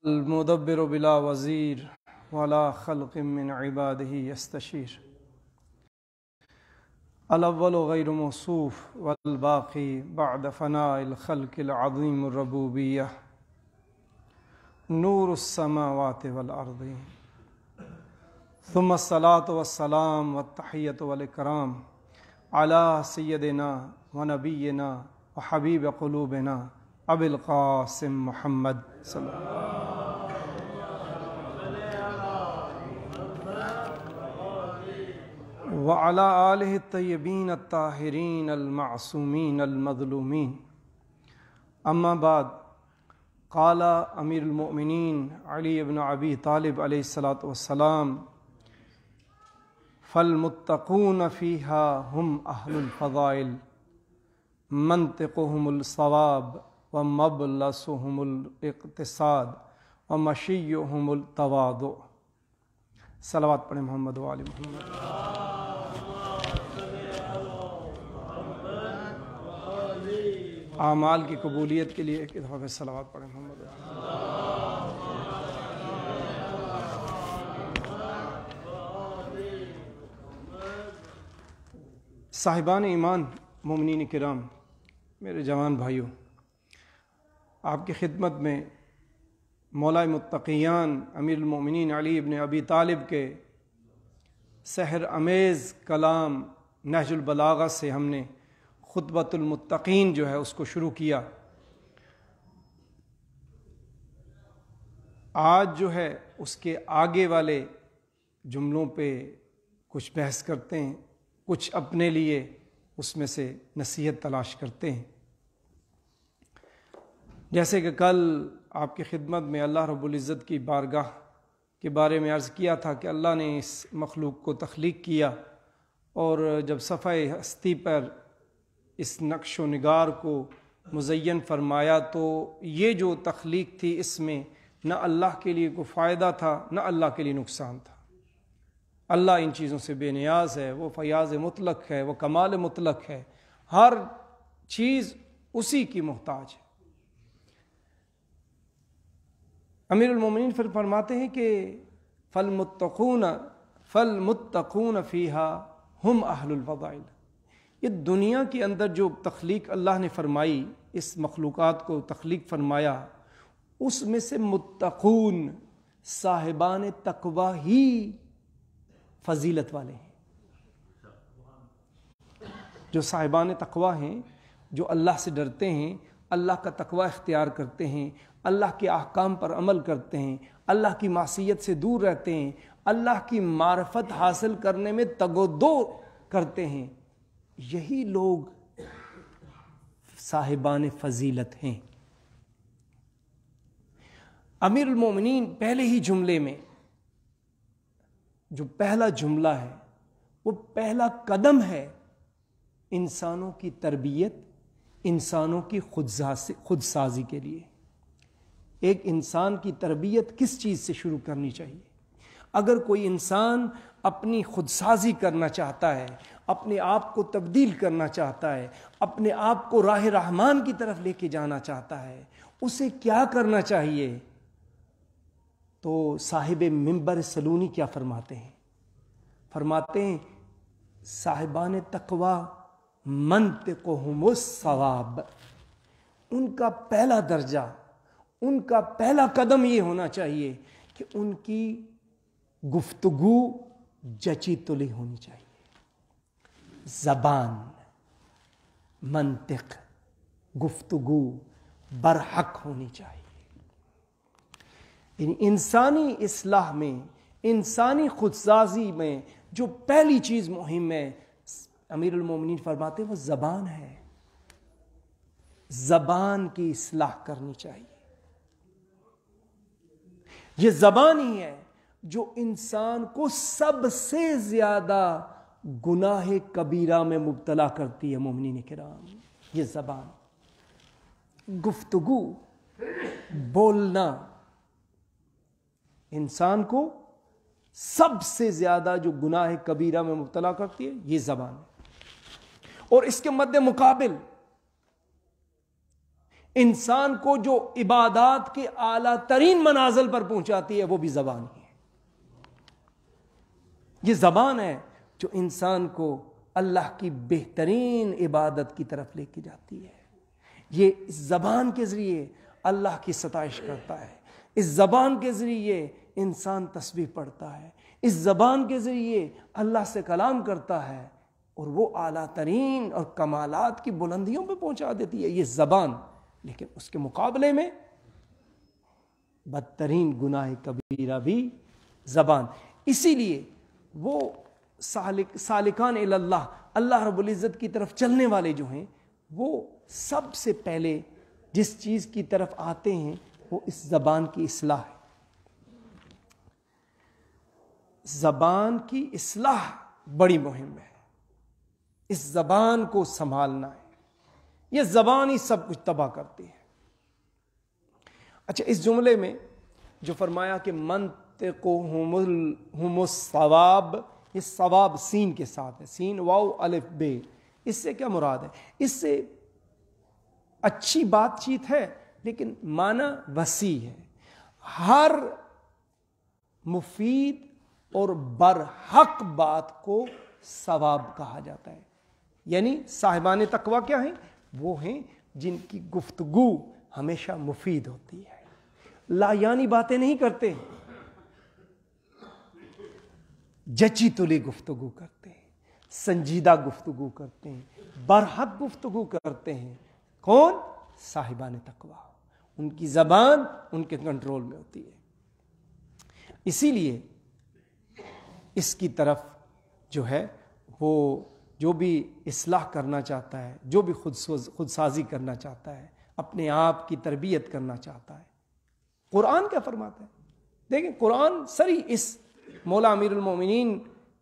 المدبر بلا وزیر ولا خلق من عباده يستشير الاول غیر موصوف والباقی بعد فناء الخلق العظیم الربوبیہ نور السماوات والارض ثم الصلاة والسلام والتحیۃ والاکرام علی سیدنا ونبینا وحبیب قلوبنا ابی القاسم محمد صلی اللہ علیہ وسلم وعلى آلہ الطیبین الطاہرین المعصومین المظلومین اما بعد قال امیر المؤمنین علی بن ابی طالب علیہ الصلاۃ والسلام فالمتقون فیها هم اہل الفضائل منطقهم الصواب ومبلسهم الاقتصاد ومشیهم التواضع۔ صلوات پڑھیں محمد و آل محمد۔ اعمال کی قبولیت کے لیے ایک دفعہ صلوات پڑھیں محمد و آل محمد۔ صاحبان ایمان، مومنین کرام، میرے جوان بھائیوں، آپ کی خدمت میں مولا متقیان امیر المؤمنین علی ابن ابی طالب کے سحر امیز کلام نہج البلاغہ سے ہم نے خطبۃ المتقین جو ہے اس کو شروع کیا۔ آج جو ہے اس کے آگے والے جملوں پہ کچھ بحث کرتے ہیں، کچھ اپنے لیے اس میں سے نصیحت تلاش کرتے ہیں۔ جیسے کہ کل آپ کی خدمت میں اللہ رب العزت کی بارگاہ کے بارے میں عرض کیا تھا کہ اللہ نے اس مخلوق کو تخلیق کیا، اور جب صفحہ ہستی پر اس نقش و نگار کو مزین فرمایا تو یہ جو تخلیق تھی اس میں نہ اللہ کے لیے کوئی فائدہ تھا نہ اللہ کے لیے نقصان تھا۔ اللہ ان چیزوں سے بے نیاز ہے، وہ فیاض مطلق ہے، وہ کمال مطلق ہے، ہر چیز اسی کی محتاج ہے۔ امیر المومنین پھر فرماتے ہیں کہ فالمتقون فیہا ہم اہل الفضائل۔ یہ دنیا کے اندر جو تخلیق اللہ نے فرمائی، اس مخلوقات کو تخلیق فرمایا، اس میں سے متقون صاحبان تقوی ہی فضیلت والے ہیں۔ جو صاحبان تقوی ہیں، جو اللہ سے ڈرتے ہیں، اللہ کا تقوی اختیار کرتے ہیں، اللہ کے احکام پر عمل کرتے ہیں، اللہ کی معصیت سے دور رہتے ہیں، اللہ کی معرفت حاصل کرنے میں تگ و دو کرتے ہیں، یہی لوگ صاحبان فضیلت ہیں۔ امیر المومنین پہلے ہی جملے میں جو پہلا جملہ ہے وہ پہلا قدم ہے انسانوں کی تربیت، انسانوں کی خودسازی کے لیے۔ ایک انسان کی تربیت کس چیز سے شروع کرنی چاہیے؟ اگر کوئی انسان اپنی خودسازی کرنا چاہتا ہے، اپنے آپ کو تبدیل کرنا چاہتا ہے، اپنے آپ کو راہ رحمان کی طرف لے کے جانا چاہتا ہے، اسے کیا کرنا چاہیے؟ تو صاحب منبر سلونی کیا فرماتے ہیں؟ فرماتے ہیں صاحبان تقوی منطقهم الصواب۔ ان کا پہلا درجہ، ان کا پہلا قدم یہ ہونا چاہیے کہ ان کی گفتگو جچی تلی ہونی چاہیے۔ زبان، منطق، گفتگو برحق ہونی چاہیے۔ یعنی انسانی اصلاح میں، انسانی خودسازی میں جو پہلی چیز مہم ہے، امیر المومنین فرماتے ہیں وہ زبان ہے۔ زبان کی اصلاح کرنی چاہیے۔ یہ زبان ہی ہے جو انسان کو سب سے زیادہ گناہ کبیرہ میں مبتلا کرتی ہے۔ مومنین کرام، یہ زبان، گفتگو، بولنا انسان کو سب سے زیادہ جو گناہ کبیرہ میں مبتلا کرتی ہے یہ زبان ہے۔ اور اس کے مد مقابل انسان کو جو عبادات کے اعلیٰ ترین منازل پر پہنچاتی ہے وہ بھی زبان ہی ہے. یہ زبان ہے جو انسان کو اللہ کی بہترین عبادت کی طرف لے کے جاتی ہے. یہ اس زبان کے ذریعے اللہ کی ستائش کرتا ہے. اس زبان کے ذریعے انسان تسبیح پڑھتا ہے. اس زبان کے ذریعے اللہ سے کلام کرتا ہے اور وہ اعلیٰ ترین اور کمالات کی بلندیوں پہ پہنچا دیتی ہے یہ زبان. لیکن اس کے مقابلے میں بدترین گناہ کبیرہ بھی زبان. اسی لیے وہ سالکان اللہ، اللہ رب العزت کی طرف چلنے والے جو ہیں، وہ سب سے پہلے جس چیز کی طرف آتے ہیں وہ اس زبان کی اصلاح ہے. زبان کی اصلاح بڑی مہم ہے. اس زبان کو سنبھالنا ہے. یہ زبان ہی سب کچھ تباہ کرتی ہے. اچھا، اس جملے میں جو فرمایا کہ منطقہم الصواب، یہ ثواب سین کے ساتھ ہے، سین واو الف بے. اس سے کیا مراد ہے؟ اس سے اچھی بات چیت ہے لیکن معنی وسیع ہے. ہر مفید اور برحق بات کو ثواب کہا جاتا ہے. یعنی صاحبان تقویٰ کیا ہیں؟ وہ ہیں جن کی گفتگو ہمیشہ مفید ہوتی ہے، لا یعنی باتیں نہیں کرتے، جچی تلی گفتگو کرتے ہیں، سنجیدہ گفتگو کرتے ہیں، برحق گفتگو کرتے ہیں. کون؟ صاحبان تقویٰ. ان کی زبان ان کے کنٹرول میں ہوتی ہے. اسی لیے اس کی طرف جو ہے وہ جو بھی اصلاح کرنا چاہتا ہے، جو بھی خود سازی کرنا چاہتا ہے، اپنے آپ کی تربیت کرنا چاہتا ہے، قرآن کیا فرماتا ہے؟ دیکھیں قرآن سری اس مولا امیر المومنین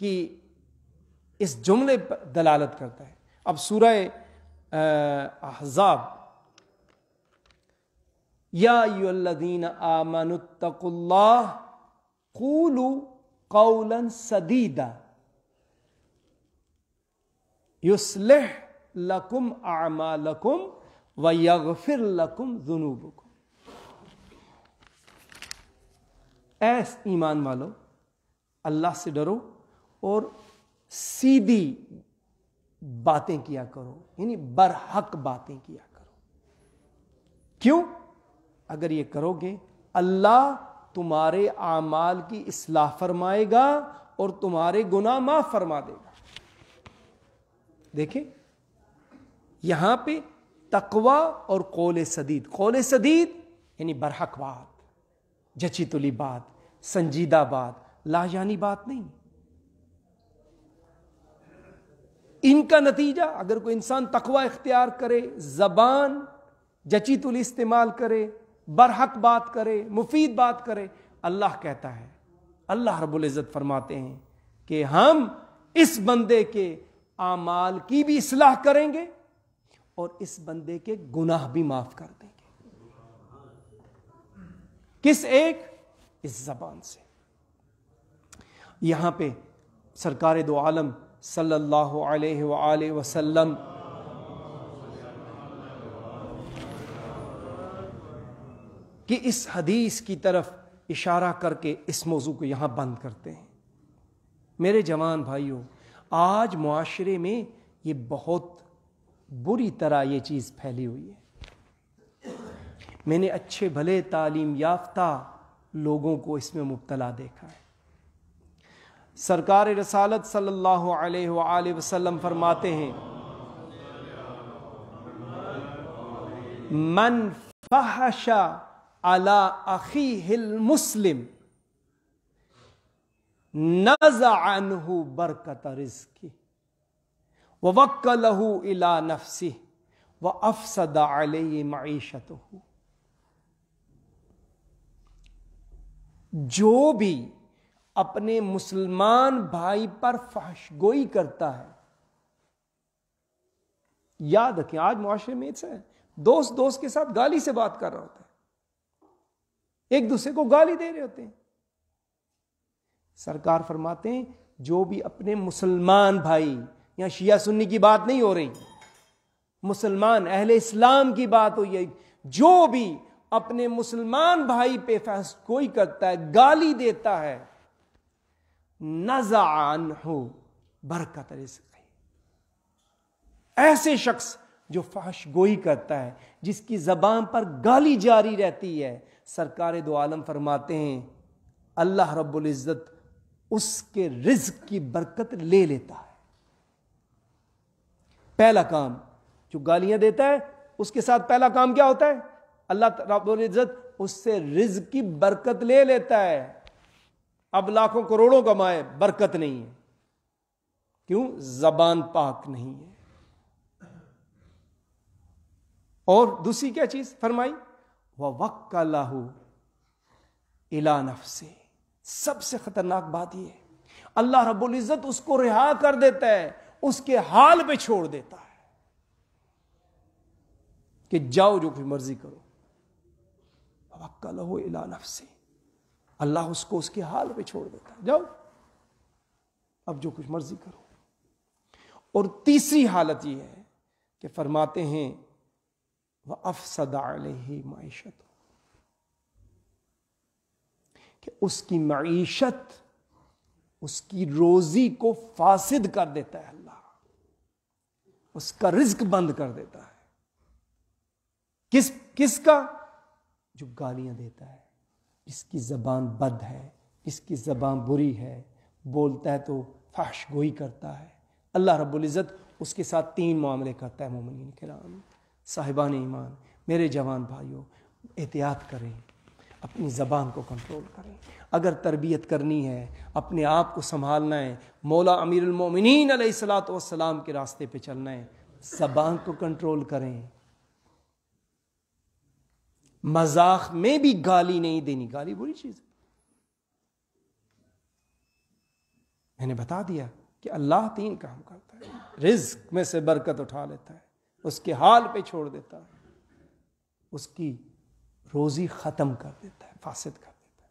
کی اس جملے پر دلالت کرتا ہے. اب سورہ احزاب، یا ایھا الذین آمنوا اتقوا اللہ قولوا قولا سدیدا یصلح لکم اعمالکم ویغفر لکم ذنوبکم. اے ایمان والو، اللہ سے ڈرو اور سیدھی باتیں کیا کرو، یعنی برحق باتیں کیا کرو. کیوں؟ اگر یہ کرو گے اللہ تمہارے اعمال کی اصلاح فرمائے گا اور تمہارے گناہ معاف فرما دے گا. دیکھیں یہاں پہ تقوی اور قول سدید. قول سدید یعنی برحق بات، جچی تلی بات، سنجیدہ بات، لا یعنی بات نہیں. ان کا نتیجہ اگر کوئی انسان تقوی اختیار کرے، زبان جچی تلی استعمال کرے، برحق بات کرے، مفید بات کرے، اللہ کہتا ہے، اللہ رب العزت فرماتے ہیں کہ ہم اس بندے کے اعمال کی بھی اصلاح کریں گے اور اس بندے کے گناہ بھی معاف کر دیں گے. کس ایک؟ اس زبان سے. یہاں پہ سرکار دو عالم صلی اللہ علیہ وآلہ وسلم کی اس حدیث کی طرف اشارہ کر کے اس موضوع کو یہاں بند کرتے ہیں. میرے جوان بھائیوں، آج معاشرے میں یہ بہت بری طرح یہ چیز پھیلی ہوئی ہے. میں نے اچھے بھلے تعلیم یافتہ لوگوں کو اس میں مبتلا دیکھا ہے. سرکار رسالت صلی اللہ علیہ وآلہ وسلم فرماتے ہیں، من فحش علی اخیہ المسلم نزع عنہ برکت رزقہ ووکلہ الی نفسہ وافسد علیہ معیشتہ. جو بھی اپنے مسلمان بھائی پر فحش گوئی کرتا ہے، یاد رکھیں آج معاشرے میں دوست کے ساتھ گالی سے بات کر رہا ہوتا ہے، ایک دوسرے کو گالی دے رہے ہوتے ہیں. سرکار فرماتے ہیں جو بھی اپنے مسلمان بھائی، یہاں شیعہ سنی کی بات نہیں ہو رہی، مسلمان اہل اسلام کی بات ہوئی ہے، جو بھی اپنے مسلمان بھائی پہ فحش گوئی کرتا ہے، گالی دیتا ہے، نزع عنہ برکت رزق، ایسے شخص جو فحش گوئی کرتا ہے، جس کی زبان پر گالی جاری رہتی ہے، سرکار دو عالم فرماتے ہیں اللہ رب العزت اس کے رزق کی برکت لے لیتا ہے۔ پہلا کام جو گالیاں دیتا ہے اس کے ساتھ پہلا کام کیا ہوتا ہے؟ اللہ رب العزت اس سے رزق کی برکت لے لیتا ہے۔ اب لاکھوں کروڑوں کمائے، برکت نہیں ہے، کیوں؟ زبان پاک نہیں ہے۔ اور دوسری کیا چیز فرمائی؟ وَوَكَّلَهُ إِلَى نَفْسِهِ، سب سے خطرناک بات یہ ہے اللہ رب العزت اس کو رہا کر دیتا ہے، اس کے حال پہ چھوڑ دیتا ہے کہ جاؤ جو کچھ مرضی کرو۔ وَوَكَّلَهُ إِلَى نَفْسِهِ، اللہ اس کو اس کے حال پہ چھوڑ دیتا ہے، جاؤ اب جو کچھ مرضی کرو۔ اور تیسری حالت یہ ہے کہ فرماتے ہیں وَأَفْسَدَ عَلَيْهِ مَعِيشَتُهُ، کہ اس کی معیشت، اس کی روزی کو فاسد کر دیتا ہے، اللہ اس کا رزق بند کر دیتا ہے۔ کس کا؟ جو گالیاں دیتا ہے، جس کی زبان بد ہے، جس کی زبان بری ہے، بولتا ہے تو فحش گوئی کرتا ہے، اللہ رب العزت اس کے ساتھ 3 معاملے کرتا ہے۔ مومنین کرام، صاحبان ایمان، میرے جوان بھائیوں، احتیاط کریں، اپنی زبان کو کنٹرول کریں۔ اگر تربیت کرنی ہے، اپنے آپ کو سنبھالنا ہے، مولا امیر المومنین علیہ الصلوۃ والسلام کے راستے پہ چلنا ہے، زبان کو کنٹرول کریں۔ مذاق میں بھی گالی نہیں دینی، گالی بری چیز ہے۔ میں نے بتا دیا کہ اللہ 3 کام کرتا ہے، رزق میں سے برکت اٹھا لیتا ہے، اس کے حال پہ چھوڑ دیتا ہے، اس کی روزی ختم کر دیتا ہے، فاسد کر دیتا ہے۔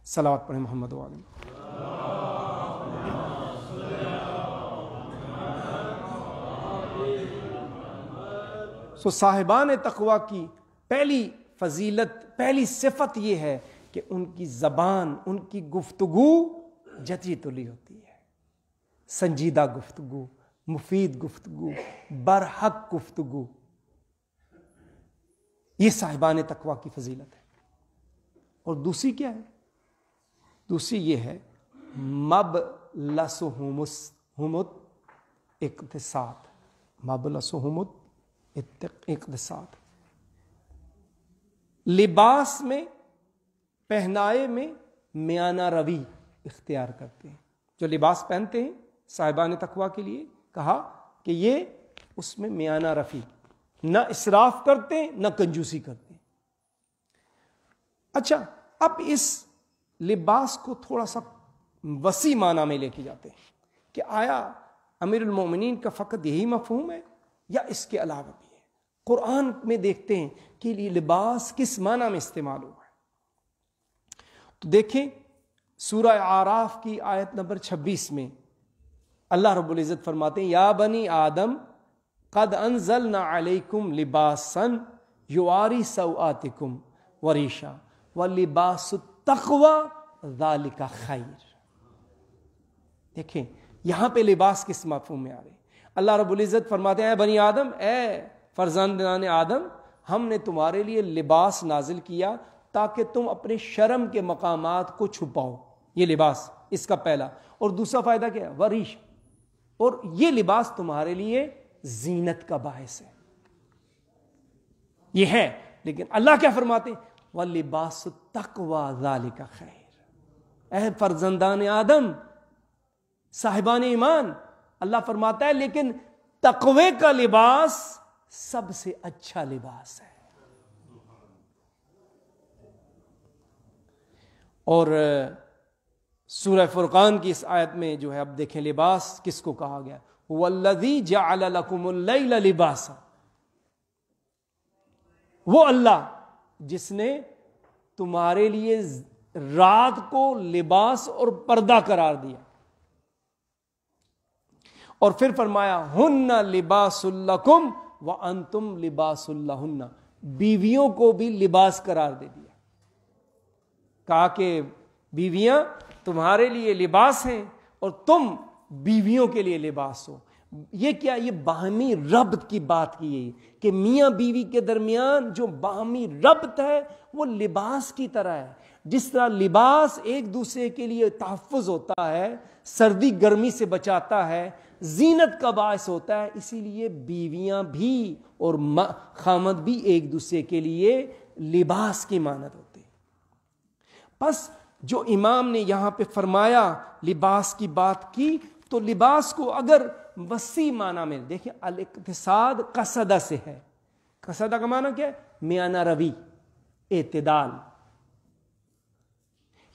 صلوات پڑھیں محمد وعلیہ۔ صاحبان تقوی کی پہلی فضیلت، پہلی صفت یہ ہے کہ ان کی زبان، ان کی گفتگو جچی تلی ہوتی ہے، سنجیدہ گفتگو، مفید گفتگو، برحق گفتگو۔ یہ صاحبان تقوی کی فضیلت ہے۔ اور دوسری کیا ہے؟ دوسری یہ ہے مبلسہم الاقتصاد، مبلسہم اقتصاد، لباس میں، پہنائے میں میانہ روی اختیار کرتے ہیں۔ جو لباس پہنتے ہیں صاحبان تقوی کے لیے کہا کہ یہ اس میں میانہ روی، نہ اسراف کرتے نہ کنجوسی کرتے۔ اچھا، اب اس لباس کو تھوڑا سا وسیع معنی میں لے کے جاتے ہیں کہ آیا امیر المومنین کا فقط یہی مفہوم ہے یا اس کے علاوہ بھی ہے؟ قرآن میں دیکھتے ہیں کہ یہ لباس کس معنی میں استعمال ہوا ہے۔ تو دیکھیں سورہ اعراف کی آیت نمبر 26 میں اللہ رب العزت فرماتے ہیں یا بنی آدم قد انزلنا علیکم لباسا یواری سوآتکم وریشا ولباس التقوی ذالک خیر۔ دیکھیں یہاں پہ لباس کس مفہوم میں آ رہے ہیں؟ اللہ رب العزت فرماتے ہیں اے بنی آدم، اے فرزندان آدم، ہم نے تمہارے لیے لباس نازل کیا تاکہ تم اپنے شرم کے مقامات کو چھپاؤ۔ یہ لباس اس کا پہلا۔ اور دوسرا فائدہ کیا ہے؟ وریش، اور یہ لباس تمہارے لیے زینت کا باعث ہے، یہ ہے۔ لیکن اللہ کیا فرماتے ہیں؟ وَلِبَاسُ التَّقْوَى ذَلِكَ خَيْرٌ۔ اے فرزندان آدم، صاحبان ایمان، اللہ فرماتا ہے لیکن تقوی کا لباس سب سے اچھا لباس ہے۔ اور سورہ فرقان کی اس آیت میں جو ہے اب دیکھیں لباس کس کو کہا گیا؟ وَالَّذِي جَعَلَ لَكُمُ اللَّيْلَ لِبَاسًا، وہ اللہ جس نے تمہارے لیے رات کو لباس اور پردہ قرار دیا، اور پھر فرمایا ہن لباس لکم وَأَنْتُمْ لِبَاسٌ لَهُنَّ، بیویوں کو بھی لباس قرار دے دیا، کہا کہ بیویاں تمہارے لیے لباس ہیں اور تم بیویوں کے لیے لباس ہو۔ یہ کیا؟ یہ باہمی ربط کی بات کی ہے کہ میاں بیوی کے درمیان جو باہمی ربط ہے وہ لباس کی طرح ہے۔ جس طرح لباس ایک دوسرے کے لیے تحفظ ہوتا ہے، سردی گرمی سے بچاتا ہے، زینت کا باعث ہوتا ہے، اسی لیے بیویاں بھی اور خامد بھی ایک دوسرے کے لیے لباس کی مانند ہوتے ہیں۔ پس جو امام نے یہاں پہ فرمایا لباس کی بات کی، تو لباس کو اگر وسیع معنی میں دیکھیں، الاقتصاد قصدہ سے ہے۔ قصدہ کا معنی کیا ہے؟ میانہ روی، اعتدال،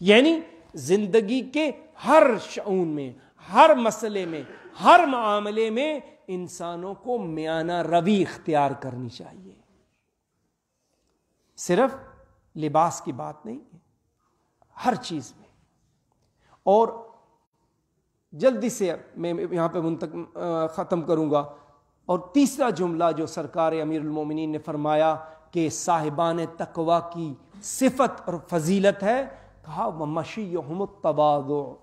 یعنی زندگی کے ہر شعون میں، ہر مسئلے میں، ہر معاملے میں انسانوں کو میانہ روی اختیار کرنی چاہیے۔ صرف لباس کی بات نہیں ہے، ہر چیز میں۔ اور جلدی سے میں یہاں پہ ختم کروں گا، اور تیسرا جملہ جو سرکار امیر المومنین نے فرمایا کہ صاحبان تقوی کی صفت اور فضیلت ہے، کہا وَمَشِيُّهُمُ التَّوَاضُعُ،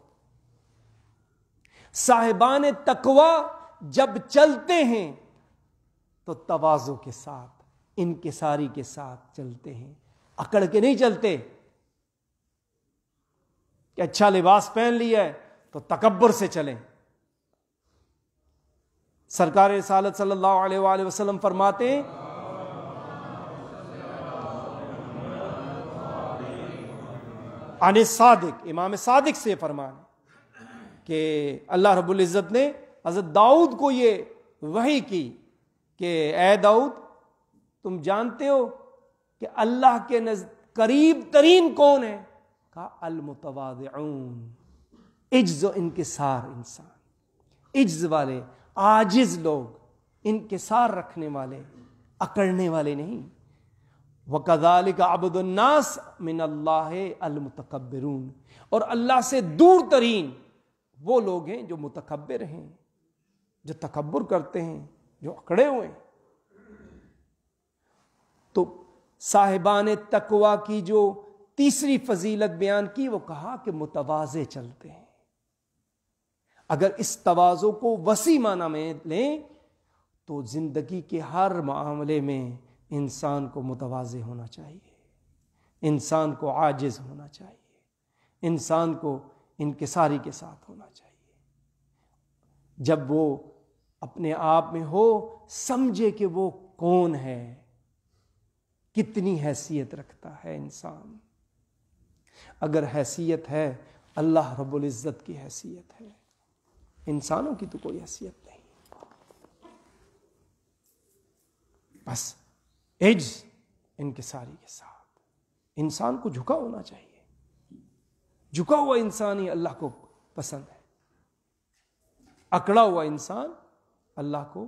صاحبان تقوی جب چلتے ہیں تو تواضع کے ساتھ، انکساری کے ساتھ چلتے ہیں، اکڑ کے نہیں چلتے کہ اچھا لباس پہن لیا ہے تو تکبر سے چلیں۔ سرکار رسالت صلی اللہ علیہ وآلہ وسلم فرماتے ہیں عن صادق، امام صادق سے فرمان کہ اللہ رب العزت نے حضرت داؤد کو یہ وحی کی کہ اے داؤد، تم جانتے ہو کہ اللہ کے قریب ترین کون ہے؟ کہا المتواضعون، عجز و انکسار انسان، عجز والے، عاجز لوگ، انکسار رکھنے والے، اکڑنے والے نہیں۔ وَكَذَلِكَ عَبْدُ النَّاسِ مِنَ اللَّهِ الْمُتَكَبِّرُونَ، اور اللہ سے دور ترین وہ لوگ ہیں جو متکبر ہیں، جو تکبر کرتے ہیں، جو اکڑے ہوئے ہیں۔ تو صاحبان تقوی کی جو تیسری فضیلت بیان کی وہ کہا کہ متواضع چلتے ہیں۔ اگر اس تواضع کو وسیع معنی میں لیں تو زندگی کے ہر معاملے میں انسان کو متواضع ہونا چاہیے، انسان کو عاجز ہونا چاہیے، انسان کو انکساری کے ساتھ ہونا چاہیے۔ جب وہ اپنے آپ میں ہو، سمجھے کہ وہ کون ہے، کتنی حیثیت رکھتا ہے انسان۔ اگر حیثیت ہے اللہ رب العزت کی حیثیت ہے، انسانوں کی تو کوئی حیثیت نہیں۔ بس عجز انکساری کے ساتھ انسان کو جھکا ہونا چاہیے۔ جھکا ہوا انسان ہی اللہ کو پسند ہے، اکڑا ہوا انسان اللہ کو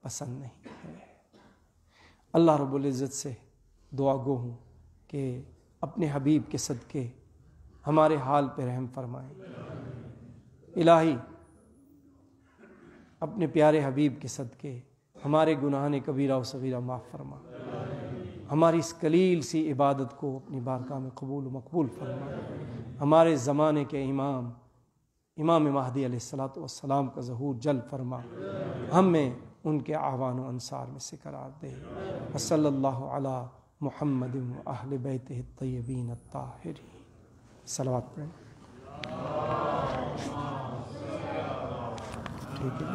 پسند نہیں ہے۔ اللہ رب العزت سے دعا گو ہوں کہ اپنے حبیب کے صدقے ہمارے حال پہ رحم فرمائیں۔ الہی اپنے پیارے حبیب کے صدقے ہمارے گناہان کبیرہ و صغیرہ معاف فرما، ہماری اس قلیل سی عبادت کو اپنی بارگاہ میں قبول و مقبول فرما۔ ہمارے زمانے کے امام مہدی علیہ السلام کا ظہور جلد فرما، ہمیں ان کے اعوان و انصار میں سے قرار دے۔ صلی اللہ علی محمد و اہل بیتہ الطیبین الطاہرین۔ صلوات پڑھیں۔ ٹھیک ہے۔